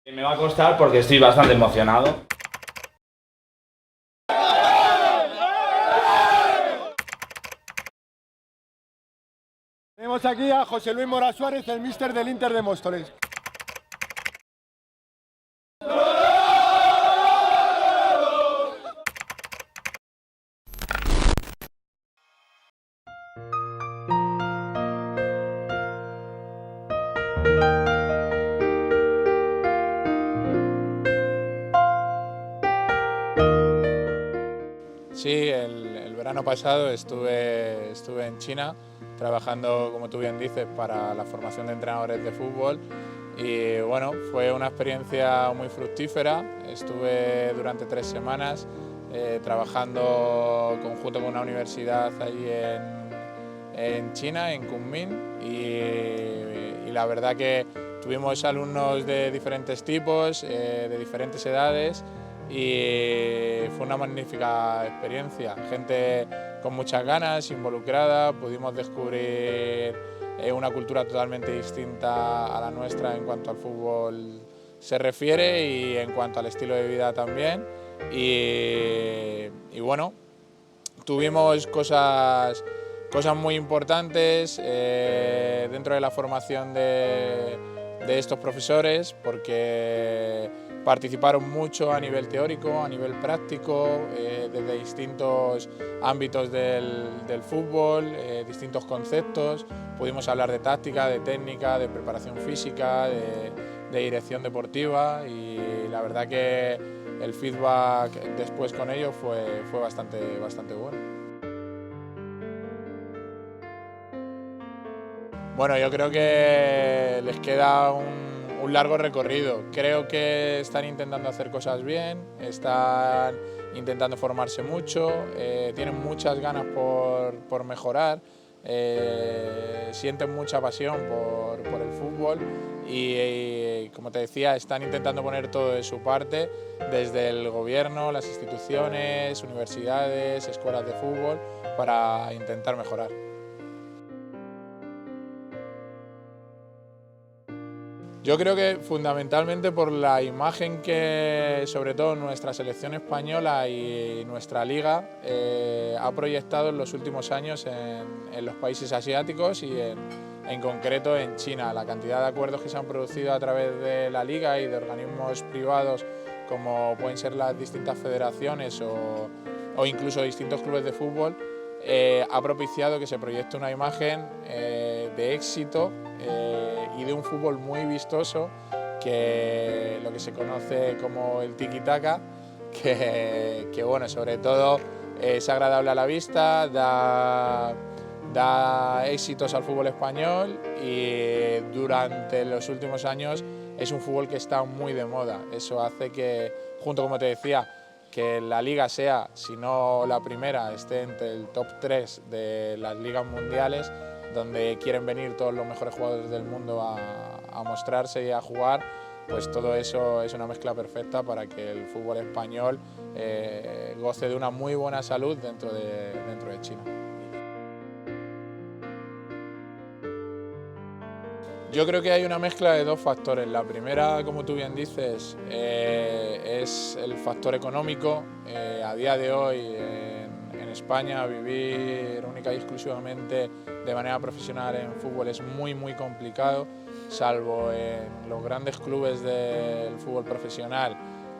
Me va a costar porque estoy bastante emocionado. Tenemos aquí a José Luis Mora Suárez, el míster del Inter de Móstoles. Sí, el verano pasado estuve en China trabajando, como tú bien dices, para la formación de entrenadores de fútbol y bueno, fue una experiencia muy fructífera. Estuve durante 3 semanas trabajando conjunto con una universidad allí en China, en Kunming, y la verdad que tuvimos alumnos de diferentes tipos, de diferentes edades, y fue una magnífica experiencia. Gente con muchas ganas, involucrada, pudimos descubrir una cultura totalmente distinta a la nuestra en cuanto al fútbol se refiere y en cuanto al estilo de vida también. Y bueno, tuvimos cosas muy importantes dentro de la formación de estos profesores, porque participaron mucho a nivel teórico, a nivel práctico, desde distintos ámbitos del fútbol, distintos conceptos. Pudimos hablar de táctica, de técnica, de preparación física, de dirección deportiva, y la verdad que el feedback después con ellos fue bastante bueno. Bueno, yo creo que les queda un largo recorrido. Creo que están intentando hacer cosas bien, están intentando formarse mucho, tienen muchas ganas por mejorar, sienten mucha pasión por el fútbol y, como te decía, están intentando poner todo de su parte desde el gobierno, las instituciones, universidades, escuelas de fútbol, para intentar mejorar. Yo creo que fundamentalmente por la imagen que, sobre todo, nuestra selección española y nuestra liga ha proyectado en los últimos años en los países asiáticos y en concreto en China. La cantidad de acuerdos que se han producido a través de la liga y de organismos privados, como pueden ser las distintas federaciones o incluso distintos clubes de fútbol, ha propiciado que se proyecte una imagen de éxito y de un fútbol muy vistoso, que lo que se conoce como el tiki-taka, que bueno, sobre todo es agradable a la vista, da éxitos al fútbol español, y durante los últimos años es un fútbol que está muy de moda. Eso hace que, junto, como te decía, que la liga sea, si no la primera, esté entre el top 3 de las ligas mundiales, donde quieren venir todos los mejores jugadores del mundo a mostrarse y a jugar. Pues todo eso es una mezcla perfecta para que el fútbol español goce de una muy buena salud dentro de China. Yo creo que hay una mezcla de dos factores. La primera, como tú bien dices, es el factor económico. A día de hoy en España vivir única y exclusivamente de manera profesional en fútbol es muy complicado, salvo en los grandes clubes del fútbol profesional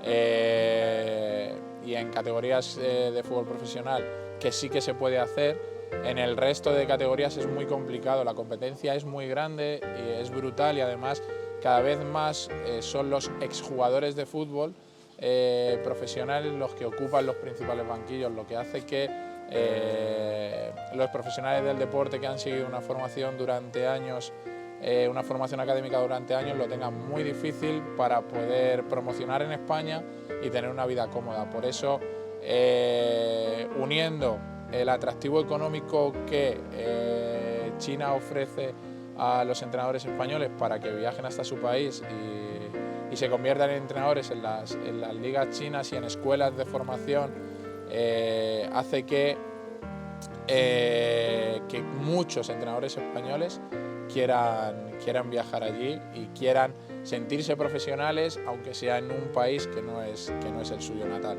y en categorías de fútbol profesional, que sí que se puede hacer. En el resto de categorías es muy complicado, la competencia es muy grande y es brutal, y además cada vez más son los exjugadores de fútbol profesionales los que ocupan los principales banquillos, lo que hace que los profesionales del deporte que han seguido una formación durante años, una formación académica durante años, lo tengan muy difícil para poder promocionar en España y tener una vida cómoda. Por eso, uniendo el atractivo económico que China ofrece a los entrenadores españoles para que viajen hasta su país y se conviertan en entrenadores en las ligas chinas y en escuelas de formación, hace que muchos entrenadores españoles quieran viajar allí y quieran sentirse profesionales, aunque sea en un país que no es el suyo natal.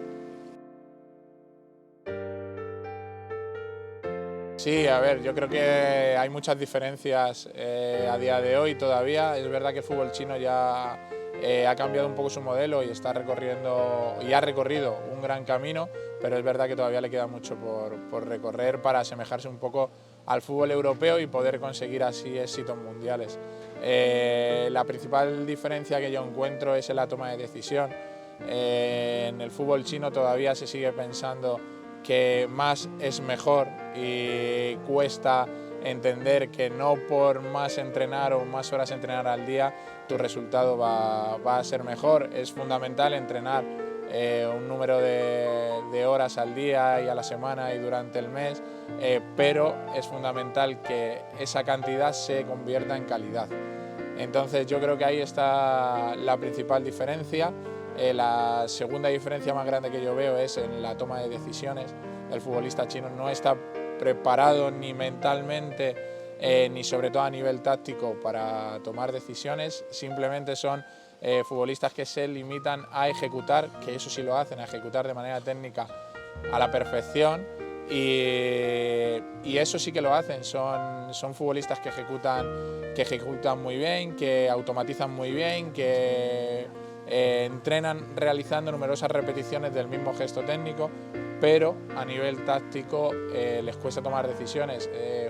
Sí, a ver, yo creo que hay muchas diferencias a día de hoy todavía. Es verdad que el fútbol chino ya ha cambiado un poco su modelo y ha recorrido un gran camino, pero es verdad que todavía le queda mucho por recorrer para asemejarse un poco al fútbol europeo y poder conseguir así éxitos mundiales. La principal diferencia que yo encuentro es en la toma de decisión. En el fútbol chino todavía se sigue pensando que más es mejor y cuesta entender que no por más entrenar o más horas entrenar al día tu resultado va a ser mejor. Es fundamental entrenar un número de horas al día y a la semana y durante el mes, pero es fundamental que esa cantidad se convierta en calidad. Entonces yo creo que ahí está la principal diferencia. La segunda diferencia más grande que yo veo es en la toma de decisiones. El futbolista chino no está preparado ni mentalmente ni sobre todo a nivel táctico para tomar decisiones. Simplemente son futbolistas que se limitan a ejecutar, que eso sí lo hacen, a ejecutar de manera técnica a la perfección, y eso sí que lo hacen. Son futbolistas que ejecutan muy bien, que automatizan muy bien, que entrenan realizando numerosas repeticiones del mismo gesto técnico, pero a nivel táctico les cuesta tomar decisiones.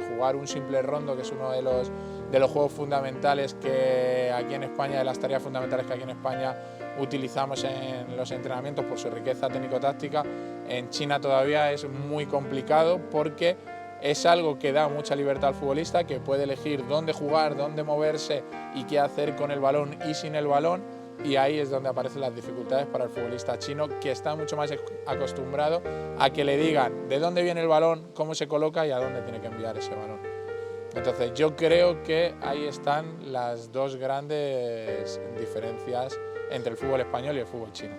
Jugar un simple rondo, que es uno de los juegos fundamentales que aquí en España, de las tareas fundamentales que aquí en España utilizamos en los entrenamientos por su riqueza técnico-táctica, en China todavía es muy complicado porque es algo que da mucha libertad al futbolista, que puede elegir dónde jugar, dónde moverse y qué hacer con el balón y sin el balón. Y ahí es donde aparecen las dificultades para el futbolista chino, que está mucho más acostumbrado a que le digan de dónde viene el balón, cómo se coloca y a dónde tiene que enviar ese balón. Entonces yo creo que ahí están las dos grandes diferencias entre el fútbol español y el fútbol chino.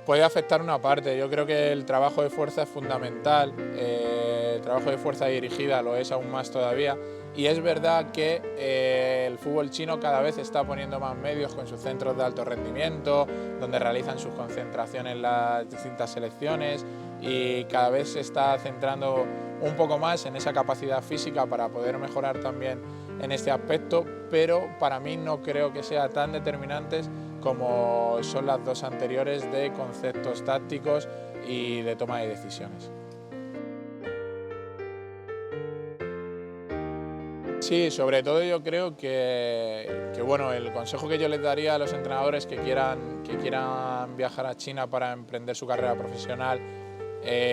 Puede afectar una parte. Yo creo que el trabajo de fuerza es fundamental, el trabajo de fuerza dirigida lo es aún más todavía, y es verdad que el fútbol chino cada vez está poniendo más medios con sus centros de alto rendimiento, donde realizan sus concentraciones las distintas selecciones, y cada vez se está centrando un poco más en esa capacidad física para poder mejorar también en este aspecto, pero para mí no creo que sea tan determinantes como son las dos anteriores de conceptos tácticos y de toma de decisiones. Sí, sobre todo yo creo que bueno, el consejo que yo les daría a los entrenadores que quieran viajar a China para emprender su carrera profesional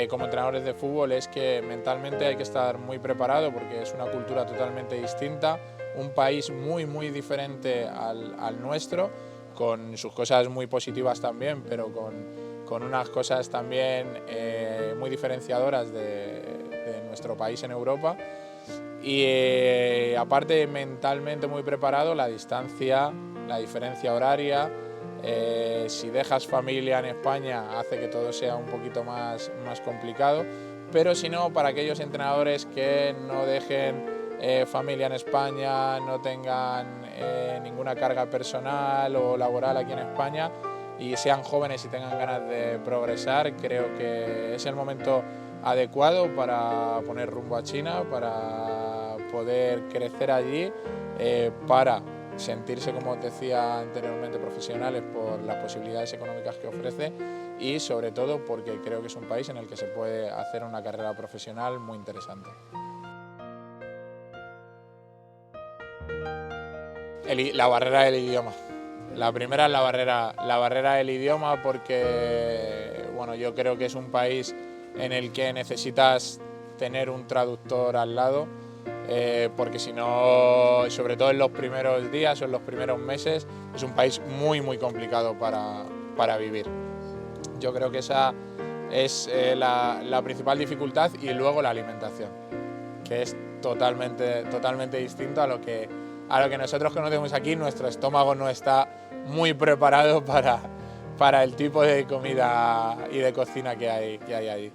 como entrenadores de fútbol es que mentalmente hay que estar muy preparado, porque es una cultura totalmente distinta, un país muy diferente al nuestro, con sus cosas muy positivas también, pero con unas cosas también muy diferenciadoras de nuestro país en Europa. Y aparte mentalmente muy preparado, la distancia, la diferencia horaria, si dejas familia en España hace que todo sea un poquito más complicado, pero si no, para aquellos entrenadores que no dejen familia en España, no tengan ninguna carga personal o laboral aquí en España y sean jóvenes y tengan ganas de progresar, creo que es el momento adecuado para poner rumbo a China, para poder crecer allí, para sentirse, como os decía anteriormente, profesionales por las posibilidades económicas que ofrece y sobre todo porque creo que es un país en el que se puede hacer una carrera profesional muy interesante. La barrera del idioma. La primera es la barrera del idioma, porque bueno, yo creo que es un país en el que necesitas tener un traductor al lado, porque si no, sobre todo en los primeros días o en los primeros meses, es un país muy complicado para vivir. Yo creo que esa es la principal dificultad, y luego la alimentación, que es totalmente distinto a lo que nosotros conocemos aquí. Nuestro estómago no está muy preparado para el tipo de comida y de cocina que hay ahí.